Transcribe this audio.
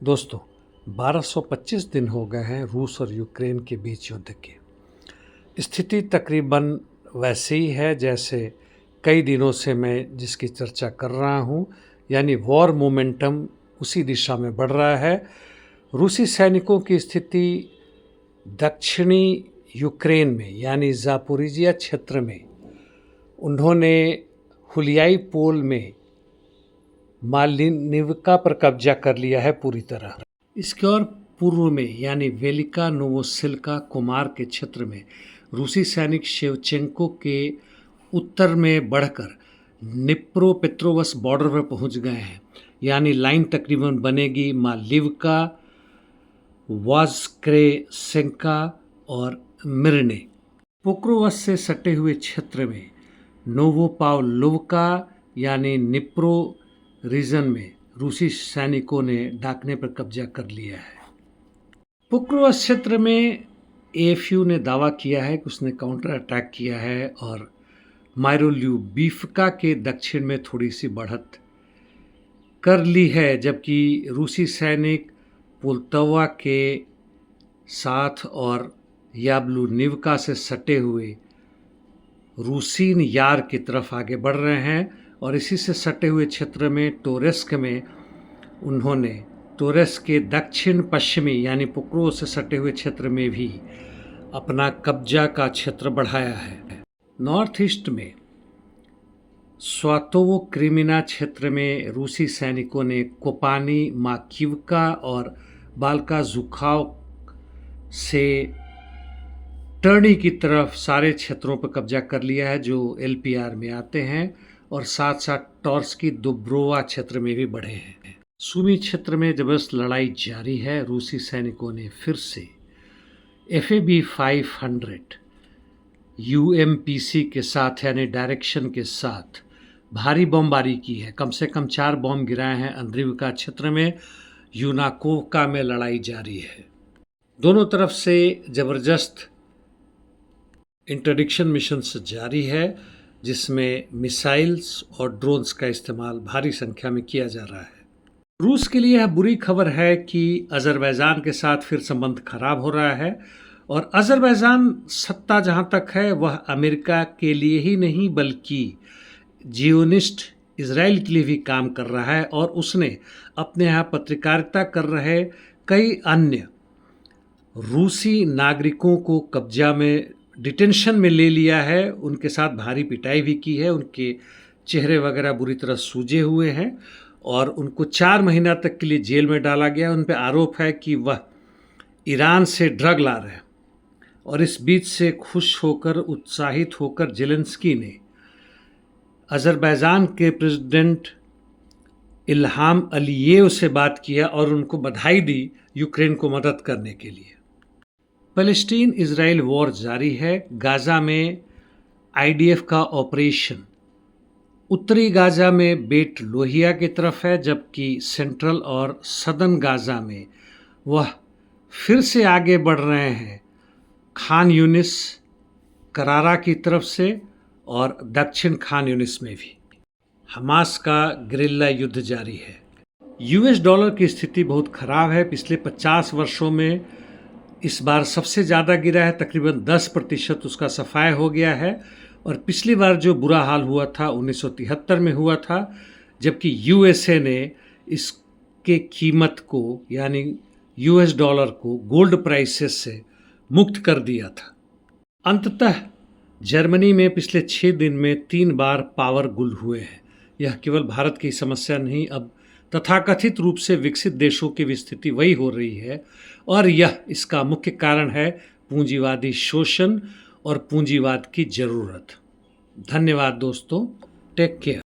दोस्तों 1225 दिन हो गए हैं रूस और यूक्रेन के बीच युद्ध के। स्थिति तकरीबन वैसे ही है जैसे कई दिनों से मैं जिसकी चर्चा कर रहा हूँ, यानी वॉर मोमेंटम उसी दिशा में बढ़ रहा है। रूसी सैनिकों की स्थिति दक्षिणी यूक्रेन में यानी ज़ापोरिजिया क्षेत्र में उन्होंने हुलियाई पोल में मालिनिवका पर कब्जा कर लिया है पूरी तरह। इसके और पूर्व में यानी वेलिका नोवोसिल्का कुमार के क्षेत्र में रूसी सैनिक शेवचेंको के उत्तर में बढ़कर निप्रो पेट्रोवस बॉर्डर पर पहुंच गए हैं। यानी लाइन तकरीबन बनेगी मालिवका, वाज़क्रेसेंका और मिरने। पोक्रोवस से सटे हुए क्षेत्र में नोवोपावलोवका यानी निप्रो रीजन में रूसी सैनिकों ने डाकने पर कब्जा कर लिया है। पोक्रोवस क्षेत्र में एएफयू ने दावा किया है कि उसने काउंटर अटैक किया है और मायरोल्यूबिवका के दक्षिण में थोड़ी सी बढ़त कर ली है, जबकि रूसी सैनिक पोल्तवा के साथ और याब्लूनिवका से सटे हुए रूसीन यार की तरफ आगे बढ़ रहे हैं। और इसी से सटे हुए क्षेत्र में टोरेस्क में उन्होंने टोरेस्क के दक्षिण पश्चिमी यानी पोक्रो से सटे हुए क्षेत्र में भी अपना कब्जा का क्षेत्र बढ़ाया है। नॉर्थ ईस्ट में स्वातोवो क्रिमिना क्षेत्र में रूसी सैनिकों ने कोपानी, माकिवका और बाल्का जुखाव से टर्नी की तरफ सारे क्षेत्रों पर कब्जा कर लिया है जो एलपीआर में आते हैं, और साथ साथ टॉर्स्की दुब्रोवा क्षेत्र में भी बढ़े हैं। सुमी क्षेत्र में जबरदस्त लड़ाई जारी है। रूसी सैनिकों ने फिर से FAB 500 UMPC के साथ यानी डायरेक्शन के साथ भारी बमबारी की है। कम से कम 4 बम गिराए हैं। अंद्रिविका क्षेत्र में यूनाकोवका में लड़ाई जारी है। दोनों तरफ से जबरदस्त इंटरडिक्शन मिशन जारी है, जिसमें मिसाइल्स और ड्रोन्स का इस्तेमाल भारी संख्या में किया जा रहा है। रूस के लिए यह बुरी खबर है कि अज़रबैजान के साथ फिर संबंध खराब हो रहा है, और अज़रबैजान सत्ता जहाँ तक है वह अमेरिका के लिए ही नहीं बल्कि जियोनिस्ट इजराइल के लिए भी काम कर रहा है, और उसने अपने यहाँ पत्रकारिता कर रहे कई अन्य रूसी नागरिकों को कब्जा में डिटेंशन में ले लिया है। उनके साथ भारी पिटाई भी की है। उनके चेहरे वगैरह बुरी तरह सूजे हुए हैं और उनको 4 महीना तक के लिए जेल में डाला गया। उन पर आरोप है कि वह ईरान से ड्रग ला रहे हैं। और इस बीच से खुश होकर, उत्साहित होकर जेलेंस्की ने अज़रबैजान के प्रेसिडेंट इल्हाम अलीयेव से बात किया और उनको बधाई दी यूक्रेन को मदद करने के लिए। फ़लस्तीन इजराइल वॉर जारी है। गाज़ा में IDF का ऑपरेशन उत्तरी गाज़ा में बेट लोहिया की तरफ है, जबकि सेंट्रल और सदर्न गाज़ा में वह फिर से आगे बढ़ रहे हैं खान यूनिस, करारा की तरफ से, और दक्षिण खान यूनिस में भी हमास का गेरिल्ला युद्ध जारी है। US डॉलर की स्थिति बहुत खराब है। पिछले 50 वर्षों में इस बार सबसे ज़्यादा गिरा है, तकरीबन 10% उसका सफाया हो गया है। और पिछली बार जो बुरा हाल हुआ था 1973 में हुआ था, जबकि USA ने इसके कीमत को यानी US डॉलर को गोल्ड प्राइसेस से मुक्त कर दिया था। अंततः जर्मनी में पिछले 6 दिन में 3 बार पावर गुल हुए हैं। यह केवल भारत की समस्या नहीं, अब तथाकथित रूप से विकसित देशों की भी स्थिति वही हो रही है, और यह इसका मुख्य कारण है पूंजीवादी शोषण और पूंजीवाद की जरूरत। धन्यवाद दोस्तों, टेक केयर।